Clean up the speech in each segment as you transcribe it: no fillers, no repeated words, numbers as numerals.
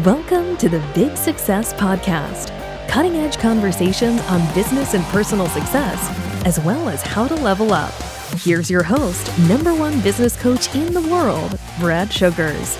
Welcome to the Big Success Podcast, cutting-edge conversations on business and personal success, as well as how to level up. Here's your host, #1 business coach in the world, Brad Sugars.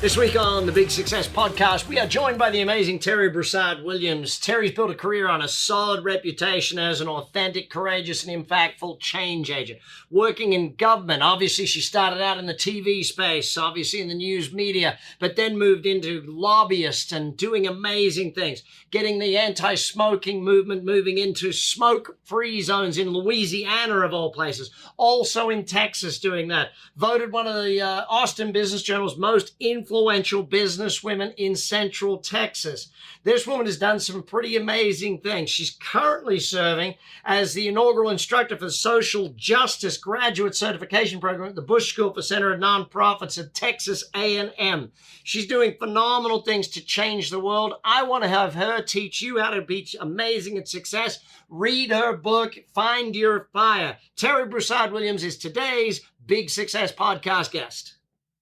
This week on the Big Success Podcast, we are joined by the amazing Terri Broussard Williams. Terri's built a career on a solid reputation as an authentic, courageous, and impactful change agent. Working in government, obviously she started out in the TV space, obviously in the news media, but then moved into lobbyist and doing amazing things. Getting the anti-smoking movement moving into smoke-free zones in Louisiana, of all places. Also in Texas doing that. Voted one of the Austin Business Journal's most influential businesswomen in Central Texas. This woman has done some pretty amazing things. She's currently serving as the inaugural instructor for the Social Justice Graduate Certification Program at the Bush School for Center of Nonprofits at Texas A&M. She's doing phenomenal things to change the world. I want to have her teach you how to be amazing at success. Read her book, Find Your Fire. Terri Broussard Williams is today's Big Success Podcast guest.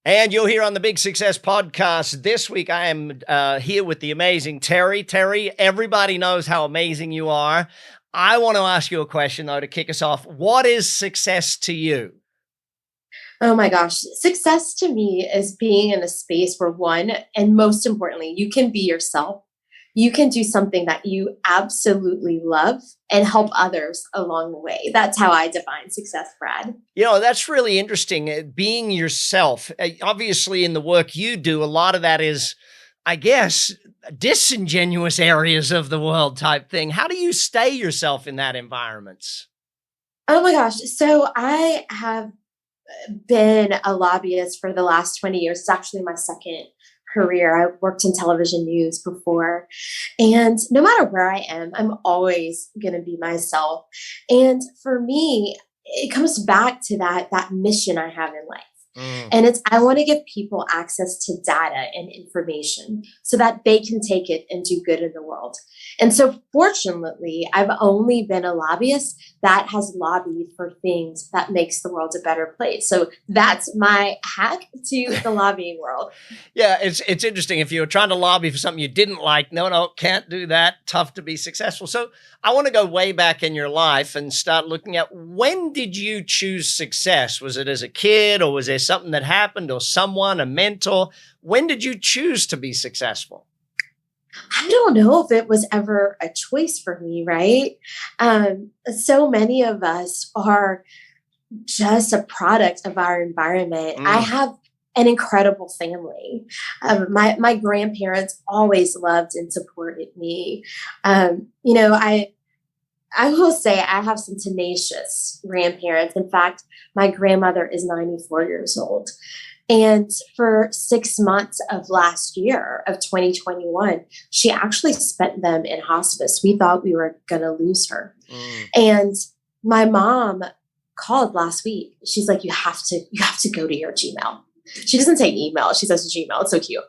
And you'll hear on the Big Success Podcast this week, I am here with the amazing Terri. Terri, everybody knows how amazing you are. I want to ask you a question, though, to kick us off. What is success to you? Oh my gosh. Success to me is being in a space where one, and most importantly, you can be yourself. You can do something that you absolutely love and help others along the way. That's how I define success, Brad. You know, that's really interesting. Being yourself. Obviously, in the work you do, a lot of that is, I guess, disingenuous areas of the world type thing. How do you stay yourself in that environment? Oh my gosh. So I have been a lobbyist for the last 20 years. It's actually my second career. I worked in television news before. And no matter where I am, I'm always going to be myself. And for me, it comes back to that mission I have in life. And I want to give people access to data and information so that they can take it and do good in the world. And so fortunately, I've only been a lobbyist that has lobbied for things that makes the world a better place. So that's my hack to the lobbying world. Yeah, it's interesting. If you were trying to lobby for something you didn't like, no, can't do that. Tough to be successful. So I want to go way back in your life and start looking at, when did you choose success? Was it as a kid, or was there something that happened, or someone, a mentor? When did you choose to be successful? I don't know if it was ever a choice for me, right? So many of us are just a product of our environment. I have an incredible family. My grandparents always loved and supported me. I will say I have some tenacious grandparents. In fact, my grandmother is 94 years old. And for 6 months of last year, of 2021, she actually spent them in hospice. We thought we were going to lose her. And my mom called last week. She's like, you have to go to your Gmail. She doesn't say email. She says Gmail. It's so cute.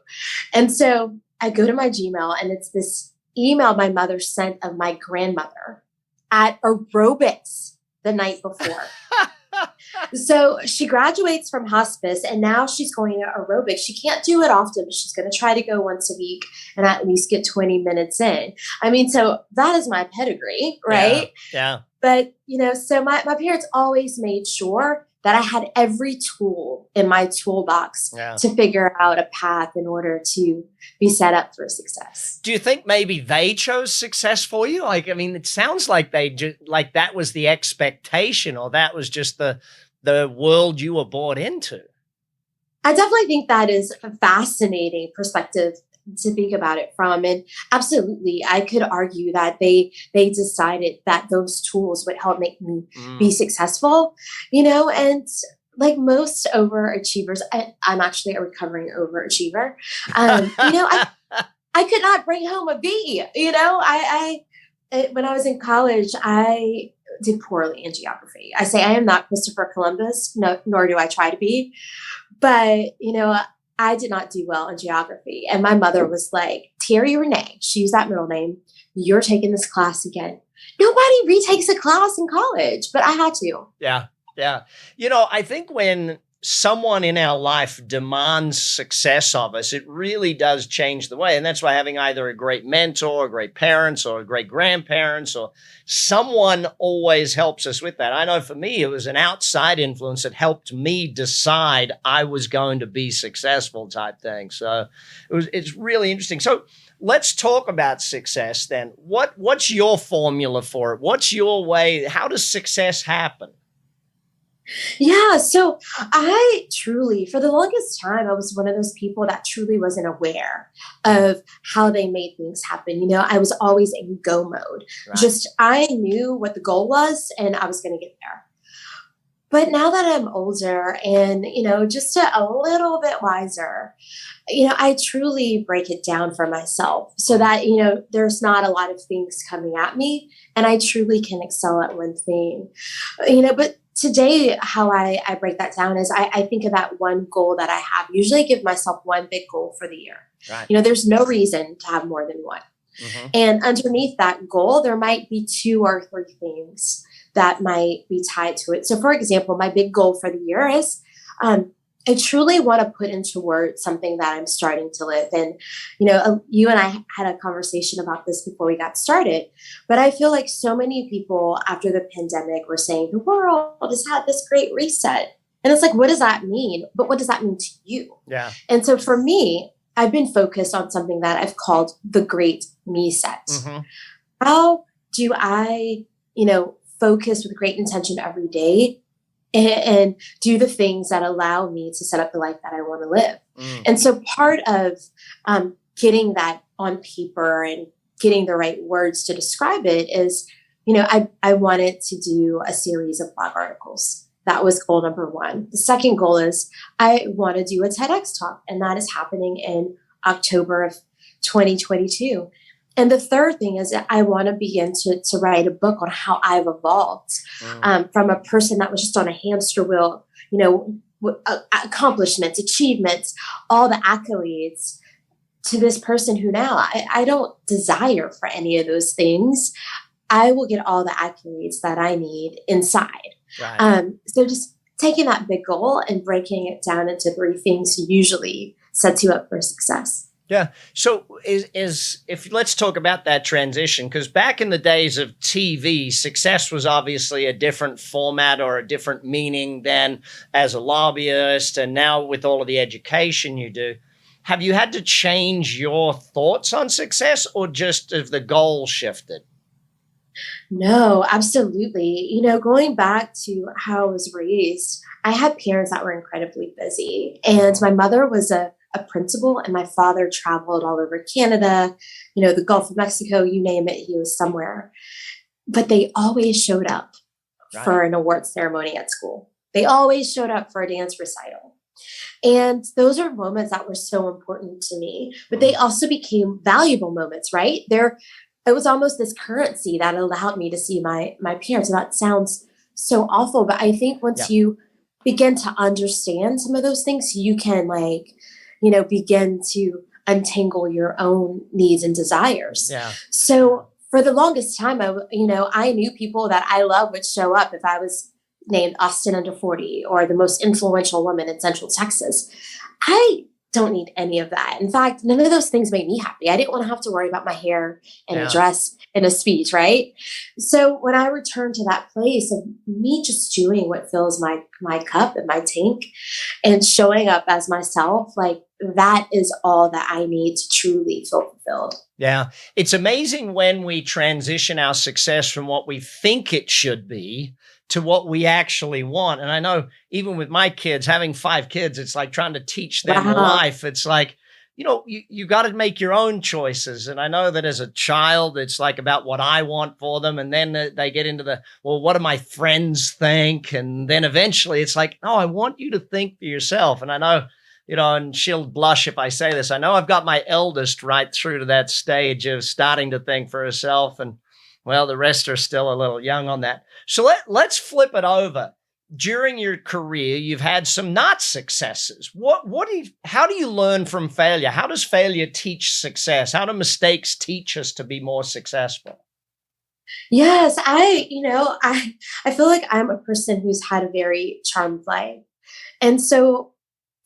And so I go to my Gmail, and it's this email my mother sent of my grandmother at aerobics the night before. So she graduates from hospice, and now she's going to aerobics. She can't do it often, but she's going to try to go once a week and at least get 20 minutes in. I mean, so that is my pedigree, right? Yeah. But, so my parents always made sure that I had every tool in my toolbox to figure out a path in order to be set up for success. Do you think maybe they chose success for you? It sounds like that was the expectation, or that was just the world you were born into. I definitely think that is a fascinating perspective to think about it from. And absolutely, I could argue that they decided that those tools would help make me be successful, and like most overachievers, I'm actually a recovering overachiever. I could not bring home a B. When I was in college, I did poorly in geography. I say I am not Christopher Columbus, nor do I try to be, but I did not do well in geography. And my mother was like, Terri Renee, she used that middle name, you're taking this class again. Nobody retakes a class in college, but I had to. Yeah. I think when someone in our life demands success of us, it really does change the way. And that's why having either a great mentor, or great parents, or great grandparents, or someone always helps us with that. I know for me, it was an outside influence that helped me decide I was going to be successful type thing. So it's really interesting. So let's talk about success then. What's your formula for it? What's your way? How does success happen? Yeah, so I truly, for the longest time, I was one of those people that truly wasn't aware of how they made things happen. I was always in go mode. Right. Just I knew what the goal was and I was going to get there. But now that I'm older and, just a little bit wiser, I truly break it down for myself so that, there's not a lot of things coming at me and I truly can excel at one thing. But today, how I break that down is I think of that one goal that I have. Usually I give myself one big goal for the year. Right. There's no reason to have more than one. Mm-hmm. And underneath that goal, there might be 2 or 3 things that might be tied to it. So for example, my big goal for the year is I truly want to put into words something that I'm starting to live. And, you and I had a conversation about this before we got started, but I feel like so many people after the pandemic were saying the world has had this great reset. And it's like, what does that mean? But what does that mean to you? Yeah. And so for me, I've been focused on something that I've called the Great Me Set. Mm-hmm. How do I, focus with great intention every day and do the things that allow me to set up the life that I want to live? Mm. And so part of getting that on paper and getting the right words to describe it is, I wanted to do a series of blog articles. That was goal number 1. The second goal is I want to do a TEDx talk, and that is happening in October of 2022. And the third thing is that I want to begin to write a book on how I've evolved from a person that was just on a hamster wheel, accomplishments, achievements, all the accolades, to this person who now I don't desire for any of those things. I will get all the accolades that I need inside. Right. So just taking that big goal and breaking it down into 3 things usually sets you up for success. Yeah. So if let's talk about that transition, because back in the days of TV, success was obviously a different format or a different meaning than as a lobbyist. And now with all of the education you do, have you had to change your thoughts on success, or just have the goal shifted? No, absolutely. Going back to how I was raised, I had parents that were incredibly busy, and my mother was a principal, and my father traveled all over Canada, the Gulf of Mexico, you name it, he was somewhere. But they always showed up for an award ceremony at school. They always showed up for a dance recital. And those are moments that were so important to me, but they also became valuable moments, right? It was almost this currency that allowed me to see my parents. And that sounds so awful, but I think once you begin to understand some of those things, you can begin to untangle your own needs and desires. Yeah. So for the longest time, I knew people that I love would show up if I was named Austin under 40 or the most influential woman in Central Texas. I don't need any of that. In fact, none of those things made me happy. I didn't want to have to worry about my hair and a dress and a speech, right? So when I returned to that place of me just doing what fills my cup and my tank and showing up as myself, that is all that I need to truly feel fulfilled. Yeah. It's amazing when we transition our success from what we think it should be to what we actually want. And I know even with my kids, having 5 kids, it's like trying to teach them life. It's like, you got to make your own choices. And I know that as a child, it's like about what I want for them. And then they get into what do my friends think? And then eventually it's like, no, I want you to think for yourself. And I know, and she'll blush if I say this, I know I've got my eldest right through to that stage of starting to think for herself. And well, the rest are still a little young on that. So let's flip it over. During your career, you've had some not successes. How do you learn from failure? How does failure teach success? How do mistakes teach us to be more successful? Yes, I feel like I'm a person who's had a very charmed life. And so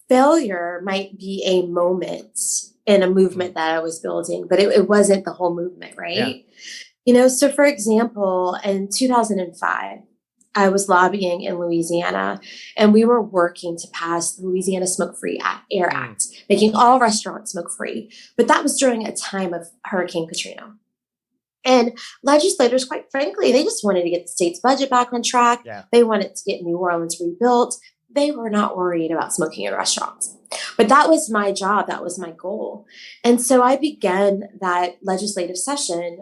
failure might be a moment in a movement that I was building, but it wasn't the whole movement, right? So for example, in 2005, I was lobbying in Louisiana, and we were working to pass the Louisiana Smoke-Free Air Act, making all restaurants smoke-free. But that was during a time of Hurricane Katrina. And legislators, quite frankly, they just wanted to get the state's budget back on track. Yeah. They wanted to get New Orleans rebuilt. They were not worried about smoking in restaurants. But that was my job. That was my goal. And so I began that legislative session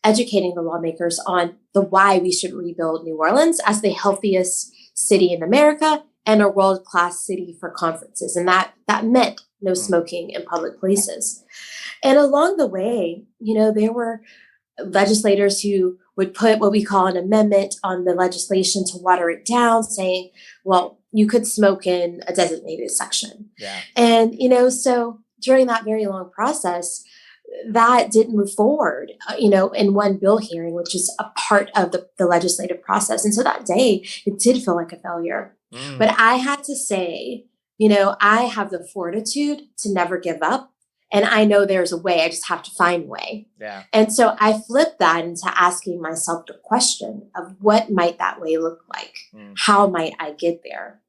educating the lawmakers on the why we should rebuild New Orleans as the healthiest city in America and a world-class city for conferences. And that meant no smoking in public places. And along the way, there were legislators who would put what we call an amendment on the legislation to water it down, saying, well, you could smoke in a designated section. Yeah. And, so during that very long process, that didn't move forward, in one bill hearing, which is a part of the legislative process. And so that day, it did feel like a failure. But I had to say, I have the fortitude to never give up. And I know there's a way. I just have to find a way. Yeah. And so I flipped that into asking myself the question of what might that way look like? How might I get there?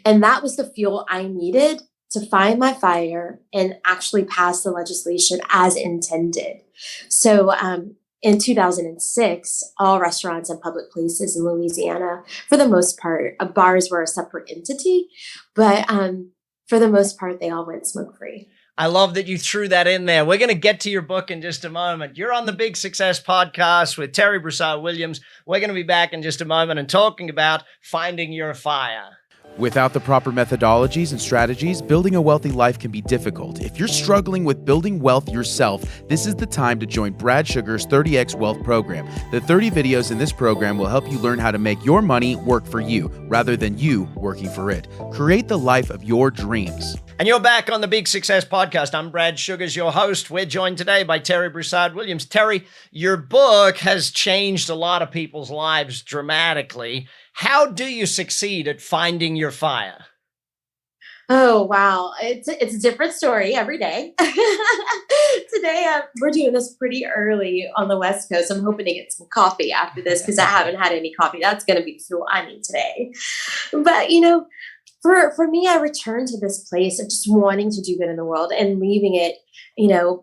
And that was the fuel I needed to find my fire and actually pass the legislation as intended. So in 2006, all restaurants and public places in Louisiana, for the most part, bars were a separate entity, but for the most part, they all went smoke-free. I love that you threw that in there. We're going to get to your book in just a moment. You're on the Big Success Podcast with Terri Broussard Williams. We're going to be back in just a moment and talking about finding your fire. Without the proper methodologies and strategies, building a wealthy life can be difficult. If you're struggling with building wealth yourself, this is the time to join Brad Sugar's 30X Wealth Program. The 30 videos in this program will help you learn how to make your money work for you, rather than you working for it. Create the life of your dreams. And you're back on the Big Success Podcast. I'm Brad Sugars, your host. We're joined today by Terri Broussard Williams. Terri, your book has changed a lot of people's lives dramatically. How do you succeed at finding your fire? Oh, wow. It's a different story every day. Today, we're doing this pretty early on the West Coast. I'm hoping to get some coffee after this because I haven't had any coffee. That's going to be the fuel I need today. But, for me, I returned to this place of just wanting to do good in the world and leaving it,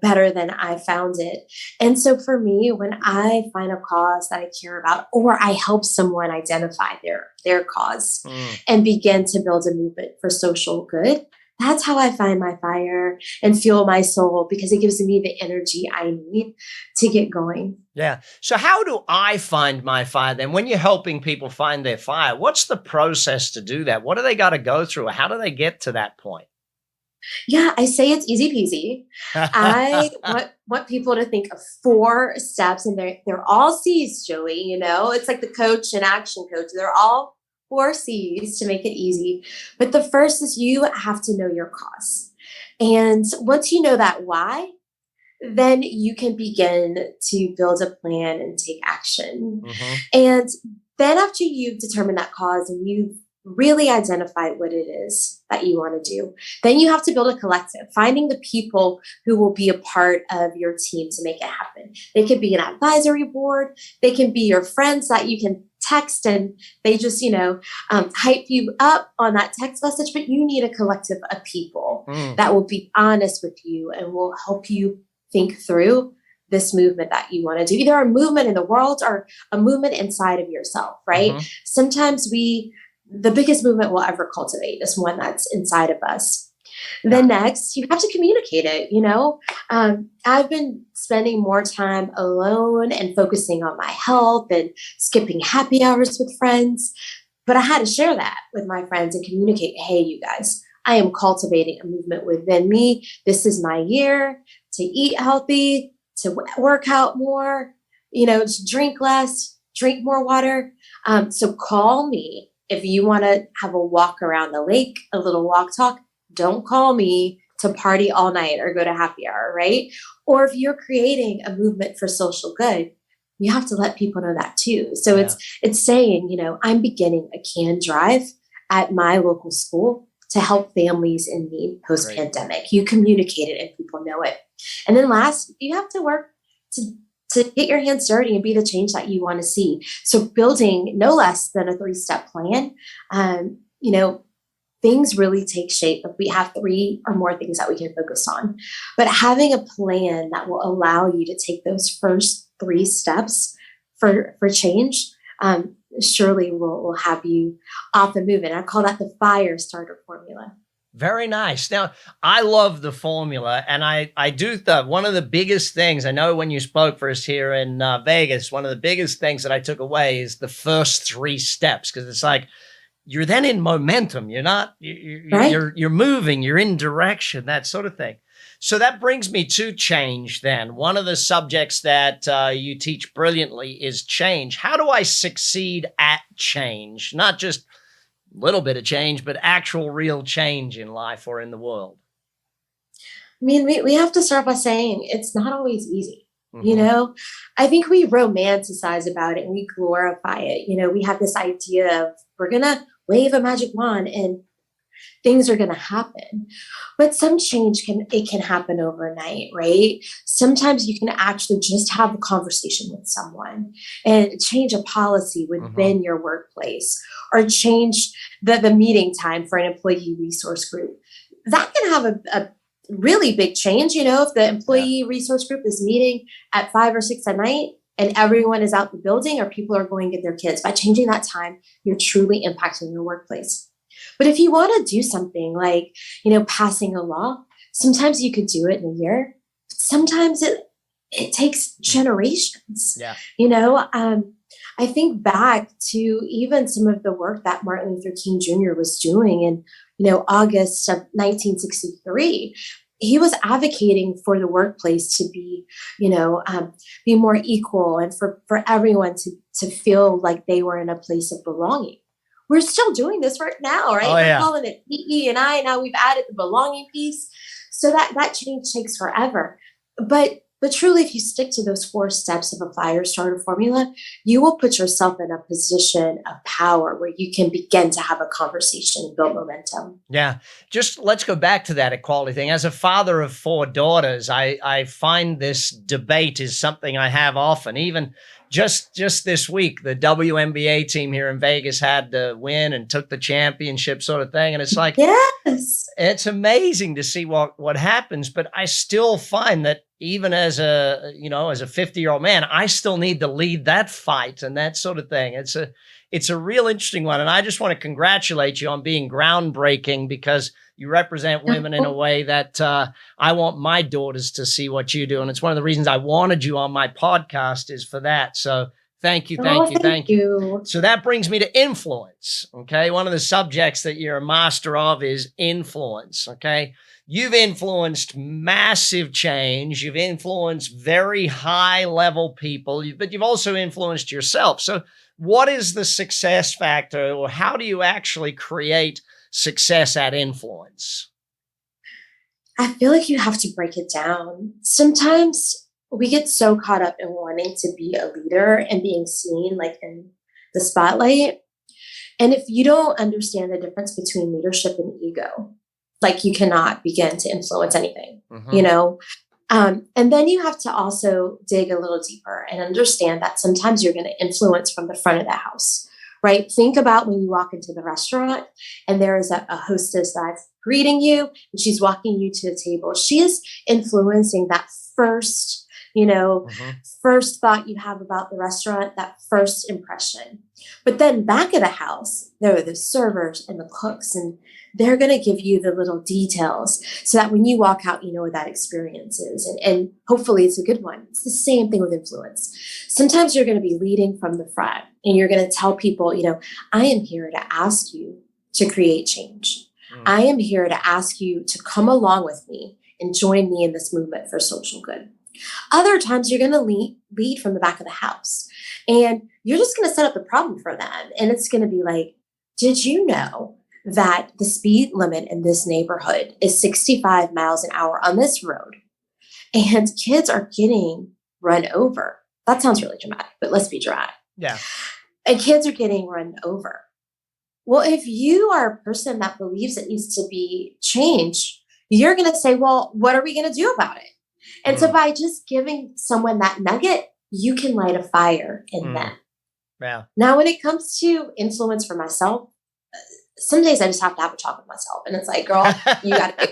better than I found it. And so for me, when I find a cause that I care about, or I help someone identify their cause and begin to build a movement for social good, that's how I find my fire and fuel my soul, because it gives me the energy I need to get going. Yeah. So how do I find my fire then? When you're helping people find their fire, what's the process to do that? What do they got to go through? How do they get to that point? Yeah, I say it's easy peasy. I want people to think of 4 steps, and they're all C's, Joey. It's like the coach and action coach. They're all 4 C's to make it easy. But the first is you have to know your cause. And once you know that why, then you can begin to build a plan and take action. And then after you've determined that cause and you've really identified what it is that you want to do, then you have to build a collective, finding the people who will be a part of your team to make it happen. They could be an advisory board. They can be your friends that you can text and they just, hype you up on that text message, but you need a collective of people that will be honest with you and will help you think through this movement that you want to do, either a movement in the world or a movement inside of yourself, right? Sometimes the biggest movement we'll ever cultivate is one that's inside of us. Then next, you have to communicate it. I've been spending more time alone and focusing on my health and skipping happy hours with friends. But I had to share that with my friends and communicate, hey, you guys, I am cultivating a movement within me. This is my year to eat healthy, to work out more, to drink less, drink more water. So call me if you want to have a walk around the lake, a little walk talk. Don't call me to party all night or go to happy hour, right? Or if you're creating a movement for social good, you have to let people know that too. So it's saying, I'm beginning a canned drive at my local school to help families in need post-pandemic. You communicate it and people know it. And then last, you have to work to get your hands dirty and be the change that you want to see. So building no less than a 3-step plan, things really take shape if we have 3 or more things that we can focus on. But having a plan that will allow you to take those first 3 steps for change surely will have you off and moving. I call that the fire starter formula. Very nice. Now, I love the formula, and I do one of the biggest things, I know when you spoke for us here in Vegas, one of the biggest things that I took away is the first 3 steps, because it's like, you're then in momentum. You're not, you're moving, you're in direction, that sort of thing. So that brings me to change then. One of the subjects that you teach brilliantly is change. How do I succeed at change? Not just a little bit of change, but actual real change in life or in the world. I mean, we have to start by saying it's not always easy. I think we romanticize about it and we glorify it. We have this idea of we're going to wave a magic wand and things are going to happen. But some change can happen overnight, right? Sometimes you can actually just have a conversation with someone and change a policy within your workplace, or change the meeting time for an employee resource group. That can have a really big change. If the employee resource group is meeting at 5 or 6 at night and everyone is out the building, or people are going to get their kids, by changing that time, you're truly impacting your workplace. But if you want to do something like, passing a law, sometimes you could do it in a year. Sometimes it takes generations. Yeah. I think back to even some of the work that Martin Luther King Jr. was doing in, August of 1963. He was advocating for the workplace to be, be more equal, and for everyone to feel like they were in a place of belonging. We're still doing this right now, right? We're calling it DE&I. Now we've added the belonging piece. So that change takes forever. But truly, if you stick to those 4 steps of a fire starter formula, you will put yourself in a position of power where you can begin to have a conversation and build momentum. Yeah. Just let's go back to that equality thing. As a father of 4 daughters, I find this debate is something I have often. Even just this week, the WNBA team here in Vegas had to win and took the championship, sort of thing. And it's like, yes, it's amazing to see what happens. But I still find that even as a 50-year-old man, I still need to lead that fight and that sort of thing. It's a real interesting one. And I just want to congratulate you on being groundbreaking, because you represent women in a way that I want my daughters to see what you do. And it's one of the reasons I wanted you on my podcast is for that. So thank you. Thank you. So that brings me to influence. Okay. One of the subjects that you're a master of is influence. Okay. You've influenced massive change. You've influenced very high level people, but you've also influenced yourself. So what is the success factor, or how do you actually create success at influence? I feel like you have to break it down. Sometimes we get so caught up in wanting to be a leader and being seen like in the spotlight. And if you don't understand the difference between leadership and ego, like you cannot begin to influence anything, and then you have to also dig a little deeper and understand that sometimes you're going to influence from the front of the house. Right? Think about when you walk into the restaurant and there is a hostess that's greeting you and she's walking you to the table. She is influencing that first, first thought you have about the restaurant, that first impression. But then back of the house, there are the servers and the cooks, and they're going to give you the little details so that when you walk out, you know what that experience is. And hopefully it's a good one. It's the same thing with influence. Sometimes you're going to be leading from the front and you're going to tell people, I am here to ask you to create change. I am here to ask you to come along with me and join me in this movement for social good. Other times you're going to lead from the back of the house, and you're just going to set up the problem for them. And it's going to be like, did you know that the speed limit in this neighborhood is 65 miles an hour on this road, and kids are getting run over? That sounds really dramatic, but let's be dramatic. Yeah. And kids are getting run over. Well, if you are a person that believes it needs to be changed, you're going to say, well, what are we going to do about it? And so by just giving someone that nugget, you can light a fire in them. Yeah. Now, when it comes to influence for myself, some days I just have to have a talk with myself. And it's like, girl, you got to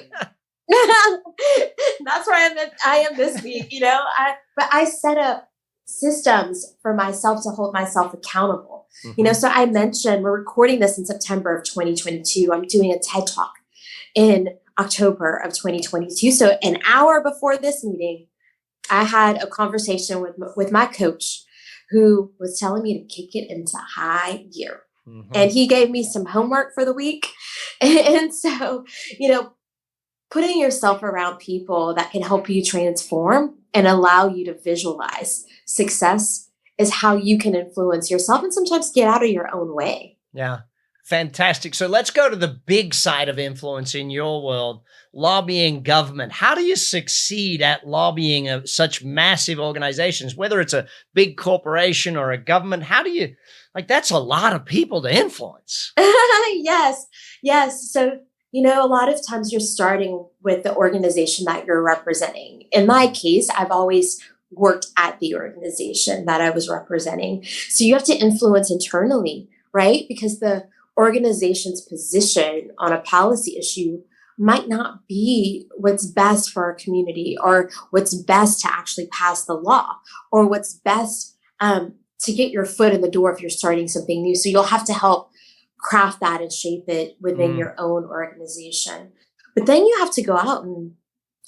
That's where I am this week, but I set up systems for myself to hold myself accountable. So I mentioned we're recording this in September of 2022. I'm doing a TED Talk in October of 2022. So an hour before this meeting, I had a conversation with my coach who was telling me to kick it into high gear. And he gave me some homework for the week. And so, putting yourself around people that can help you transform and allow you to visualize success is how you can influence yourself and sometimes get out of your own way. Yeah. Fantastic. So let's go to the big side of influence in your world, lobbying government. How do you succeed at lobbying such massive organizations, whether it's a big corporation or a government? How do you, that's a lot of people to influence. Yes. So, a lot of times you're starting with the organization that you're representing. In my case, I've always worked at the organization that I was representing. So you have to influence internally, right? Because the organization's position on a policy issue might not be what's best for our community or what's best to actually pass the law or what's best to get your foot in the door if you're starting something new. So you'll have to help craft that and shape it within your own organization. But then you have to go out and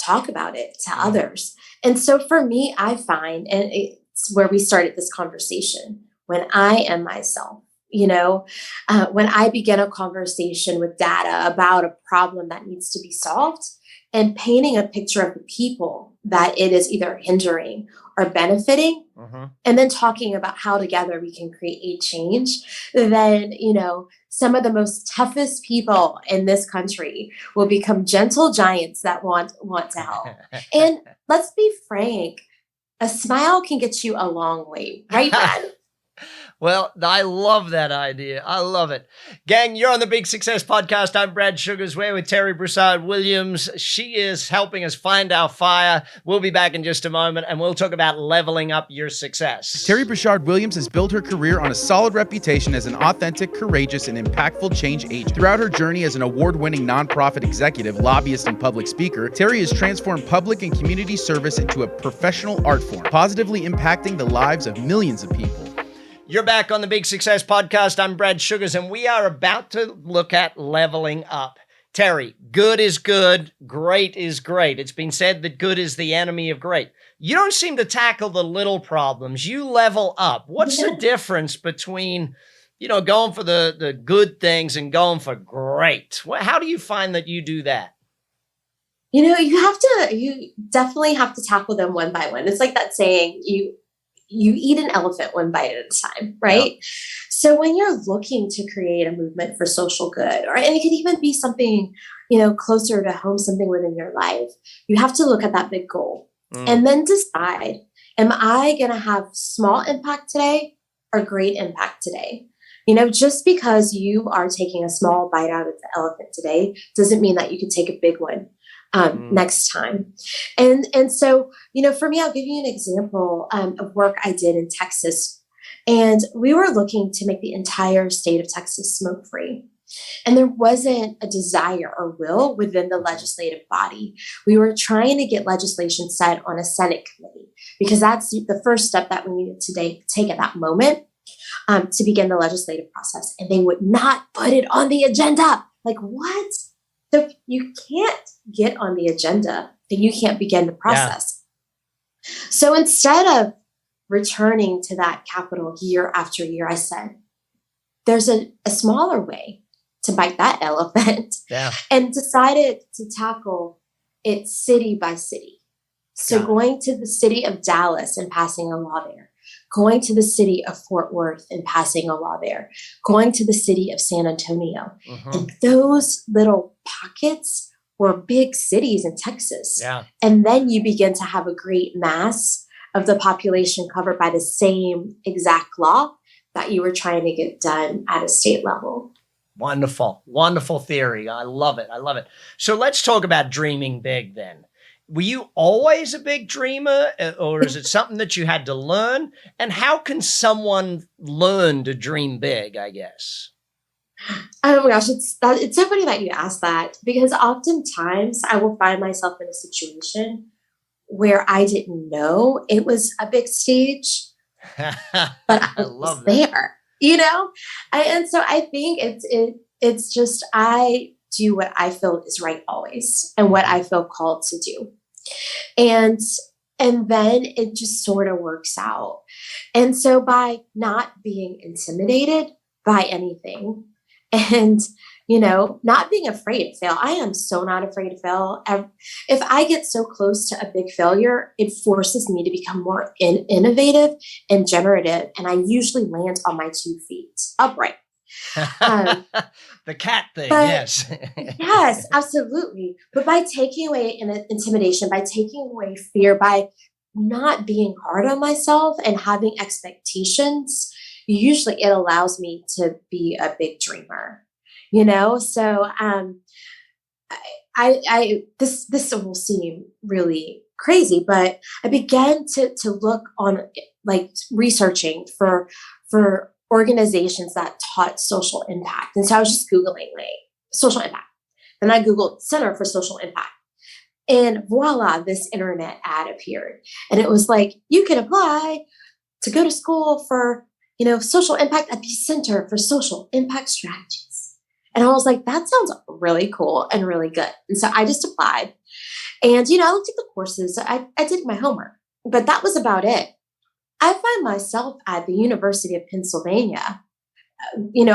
talk about it to others. And so for me, I find, and it's where we started this conversation, when I am myself, when I begin a conversation with data about a problem that needs to be solved and painting a picture of the people that it is either hindering or benefiting, and then talking about how together we can create change, then, some of the most toughest people in this country will become gentle giants that want to help. And let's be frank, a smile can get you a long way, right, Brad? Well, I love that idea. I love it. Gang, you're on the Big Success Podcast. I'm Brad Sugars. We're with Terri Broussard Williams. She is helping us find our fire. We'll be back in just a moment, and we'll talk about leveling up your success. Terri Broussard Williams has built her career on a solid reputation as an authentic, courageous, and impactful change agent. Throughout her journey as an award-winning nonprofit executive, lobbyist, and public speaker, Terri has transformed public and community service into a professional art form, positively impacting the lives of millions of people. You're back on the Big Success Podcast. I'm Brad Sugars, and we are about to look at leveling up. Terri, good is good, great is great. It's been said that good is the enemy of great. You don't seem to tackle the little problems. You level up. What's the difference between, going for the good things and going for great? How do you find that you do that? You definitely have to tackle them one by one. It's like that saying, you eat an elephant one bite at a time, right? Yep. So when you're looking to create a movement for social good, and it could even be something, closer to home, something within your life, you have to look at that big goal and then decide, am I going to have small impact today or great impact today? Just because you are taking a small bite out of the elephant today doesn't mean that you can take a big one next time. And so, for me, I'll give you an example of work I did in Texas. And we were looking to make the entire state of Texas smoke-free. And there wasn't a desire or will within the legislative body. We were trying to get legislation set on a Senate committee because that's the first step that we needed to take at that moment to begin the legislative process. And they would not put it on the agenda. Like, what? So you can't get on the agenda, then you can't begin the process. Yeah. So instead of returning to that Capitol year after year, I said, there's a smaller way to bite that elephant, and decided to tackle it city by city. So going to the city of Dallas and passing a law there, going to the city of Fort Worth and passing a law there, going to the city of San Antonio. And those little pockets were big cities in Texas. Yeah. And then you begin to have a great mass of the population covered by the same exact law that you were trying to get done at a state level. Wonderful. Wonderful theory. I love it. I love it. So let's talk about dreaming big then. Were you always a big dreamer, or is it something that you had to learn? And how can someone learn to dream big, I guess? Oh my gosh, it's so funny that you asked that, because oftentimes I will find myself in a situation where I didn't know it was a big stage, but I I was love that. there, and so I think it's just I do what I feel is right always, and what I feel called to do, and then it just sort of works out. And so by not being intimidated by anything, and not being afraid to fail. I am so not afraid to fail. If I get so close to a big failure, it forces me to become more innovative and generative, and I usually land on my 2 feet upright. The cat thing, but yes. yes, absolutely. But by taking away intimidation, by taking away fear, by not being hard on myself and having expectations, usually it allows me to be a big dreamer. So this will seem really crazy, but I began to look on, like, researching for organizations that taught social impact. And so I was just Googling, like, social impact. Then I Googled Center for Social Impact. And voila, this internet ad appeared. And it was like, you can apply to go to school for, social impact at the Center for Social Impact Strategies. And I was like, that sounds really cool and really good. And so I just applied. And, I looked at the courses. I did my homework. But that was about it. I find myself at the University of Pennsylvania,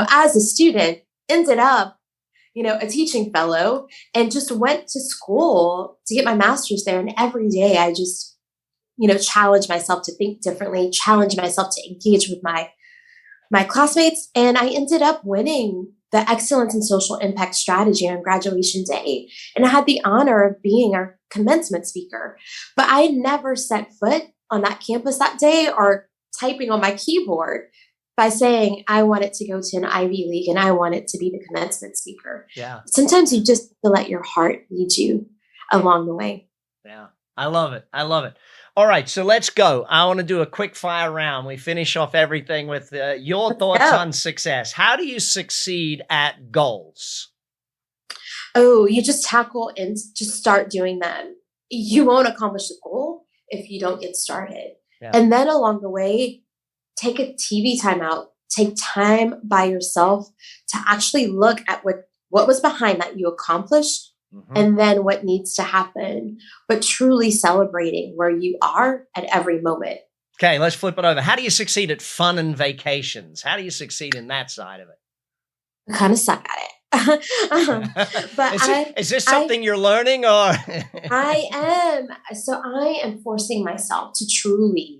as a student, ended up, a teaching fellow, and just went to school to get my master's there. And every day I just, challenge myself to think differently, challenge myself to engage with my classmates. And I ended up winning the Excellence in Social Impact Strategy on graduation day. And I had the honor of being our commencement speaker. But I never set foot on that campus that day or typing on my keyboard by saying I wanted to go to an Ivy League and I wanted to be the commencement speaker. Yeah. Sometimes you just have to let your heart lead you along the way. Yeah. I love it. I love it. All right. So let's go. I want to do a quick fire round. We finish off everything with your thoughts on success. How do you succeed at goals? Oh, you just tackle and just start doing them. You won't accomplish the goal if you don't get started. Yeah. And then along the way, take a TV time out. Take time by yourself to actually look at what was behind that you accomplished, and then what needs to happen, but truly celebrating where you are at every moment. Okay, let's flip it over. How do you succeed at fun and vacations? How do you succeed in that side of it? I kind of suck at it. But is this something you're learning, or? I am. So I am forcing myself to truly,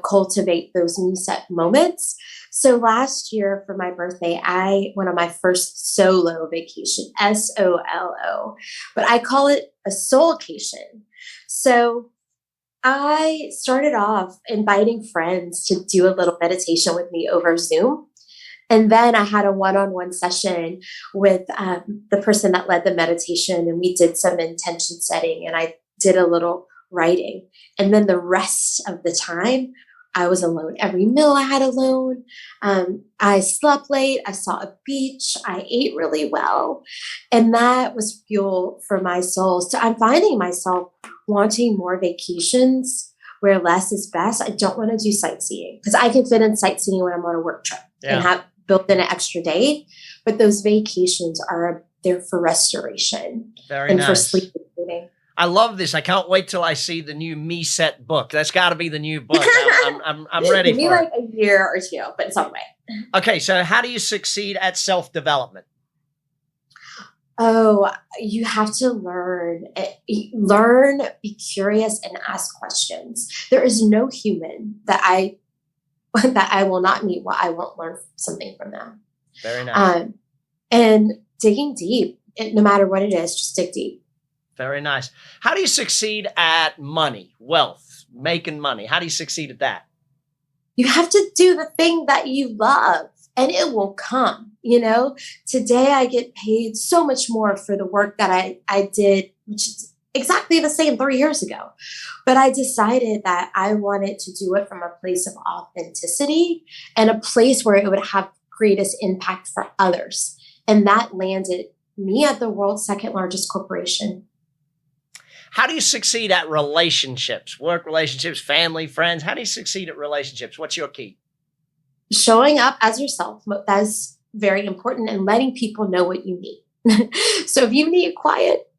cultivate those me-set moments. So last year for my birthday, I went on my first solo vacation, SOLO, but I call it a soulcation. So I started off inviting friends to do a little meditation with me over Zoom. And then I had a one-on-one session with the person that led the meditation, and we did some intention setting, and I did a little writing. And then the rest of the time, I was alone. Every meal I had alone. I slept late. I saw a beach. I ate really well. And that was fuel for my soul. So I'm finding myself wanting more vacations where less is best. I don't want to do sightseeing because I can fit in sightseeing when I'm on a work trip and have built in an extra day. But those vacations are there for restoration and for sleep and eating. I love this. I can't wait till I see the new Me Set book. That's got to be the new book. I'm ready for it. Give me like a year or two, but it's on the way. Okay, so how do you succeed at self-development? Oh, you have to learn, be curious, and ask questions. There is no human that I will not meet where I won't learn something from them. Very nice. And digging deep, no matter what it is, just dig deep. Very nice. How do you succeed at money, wealth, making money? How do you succeed at that? You have to do the thing that you love and it will come. You know, today I get paid so much more for the work that I did, which is exactly the same 3 years ago. But I decided that I wanted to do it from a place of authenticity and a place where it would have greatest impact for others. And that landed me at the world's second largest corporation. How do you succeed at relationships, work relationships, family, friends? How do you succeed at relationships? What's your key? Showing up as yourself. That's very important, and letting people know what you need. So if you need quiet,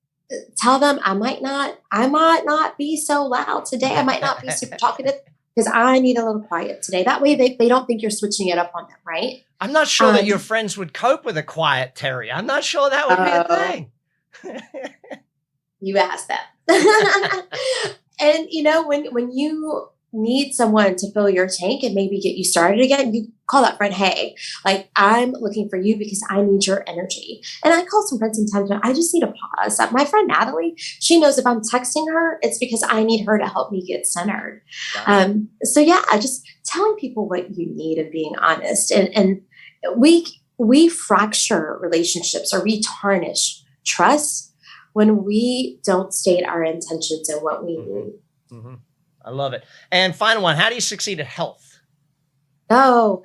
tell them I might not be so loud today. I might not be super talkative because I need a little quiet today. That way they don't think you're switching it up on them, right? I'm not sure that your friends would cope with a quiet Terri. I'm not sure that would be a thing. You asked that. And you know, when you need someone to fill your tank and maybe get you started again, you call that friend, hey, like, I'm looking for you because I need your energy. And I call some friends sometimes, but I just need a pause. My friend Natalie, she knows if I'm texting her, it's because I need her to help me get centered. So yeah, just telling people what you need and being honest. And we fracture relationships, or we tarnish trust when we don't state our intentions and what we need. Mm-hmm. I love it. And final one, how do you succeed at health? Oh,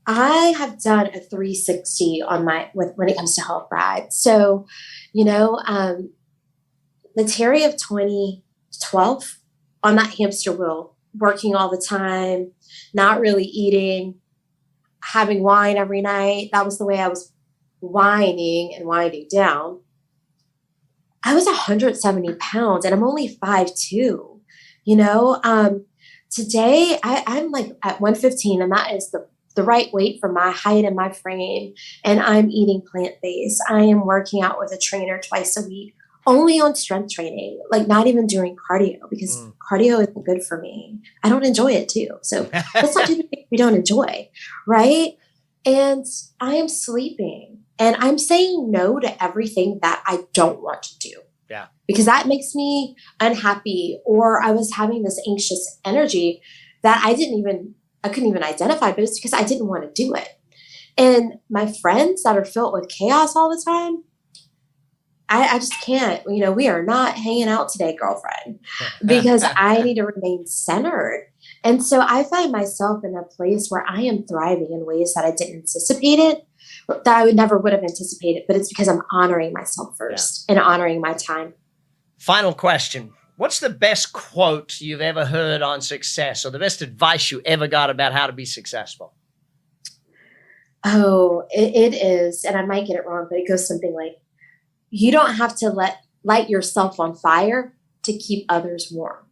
I have done a 360 on when it comes to health, Brad. So, you know, the Terri of 2012 on that hamster wheel, working all the time, not really eating, having wine every night. That was the way I was whining and winding down. I was 170 pounds and I'm only 5'2". You know, today I'm like at 115, and that is the right weight for my height and my frame. And I'm eating plant-based. I am working out with a trainer twice a week, only on strength training, like not even doing cardio, because cardio isn't good for me. I don't enjoy it too. So let's not do the things we don't enjoy, right? And I am sleeping, and I'm saying no to everything that I don't want to do. Yeah. Because that makes me unhappy, or I was having this anxious energy that I couldn't even identify, but it's because I didn't want to do it. And my friends that are filled with chaos all the time, I just can't, you know, we are not hanging out today, girlfriend, because I need to remain centered. And so I find myself in a place where I am thriving in ways that I didn't anticipate it, that I never would have anticipated, but it's because I'm honoring myself first and honoring my time. Final question. What's the best quote you've ever heard on success, or the best advice you ever got about how to be successful? Oh, it is, and I might get it wrong, but it goes something like, you don't have to light yourself on fire to keep others warm,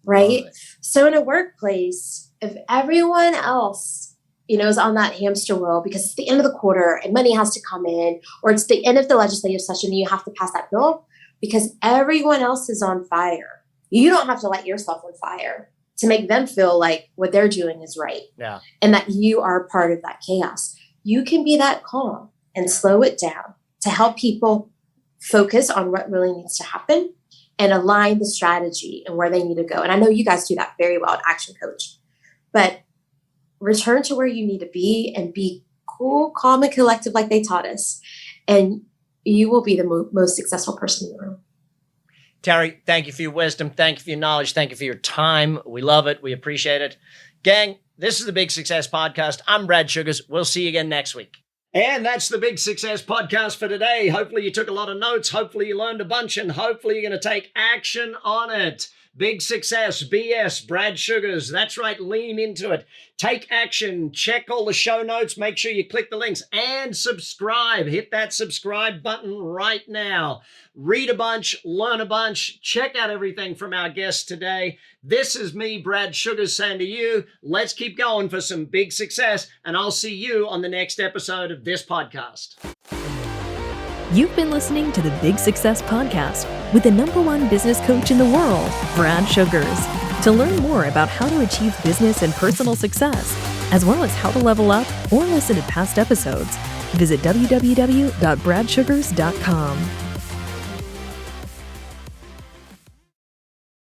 right? So in a workplace, if everyone else, you know, is on that hamster wheel because it's the end of the quarter and money has to come in, or it's the end of the legislative session and you have to pass that bill, because everyone else is on fire. You don't have to light yourself on fire to make them feel like what they're doing is right. Yeah. And that you are part of that chaos. You can be that calm and slow it down to help people focus on what really needs to happen and align the strategy and where they need to go. And I know you guys do that very well at Action Coach, but return to where you need to be and be cool, calm, and collective like they taught us. And you will be the most successful person in the room. Terri, thank you for your wisdom. Thank you for your knowledge. Thank you for your time. We love it. We appreciate it. Gang, this is the Big Success Podcast. I'm Brad Sugars. We'll see you again next week. And that's the Big Success Podcast for today. Hopefully you took a lot of notes. Hopefully you learned a bunch, and hopefully you're going to take action on it. Big Success, BS, Brad Sugars. That's right. Lean into it. Take action. Check all the show notes. Make sure you click the links and subscribe. Hit that subscribe button right now. Read a bunch, learn a bunch, check out everything from our guests today. This is me, Brad Sugars, saying to you, let's keep going for some big success, and I'll see you on the next episode of this podcast. You've been listening to the Big Success Podcast with the #1 business coach in the world, Brad Sugars. To learn more about how to achieve business and personal success, as well as how to level up or listen to past episodes, visit www.bradsugars.com.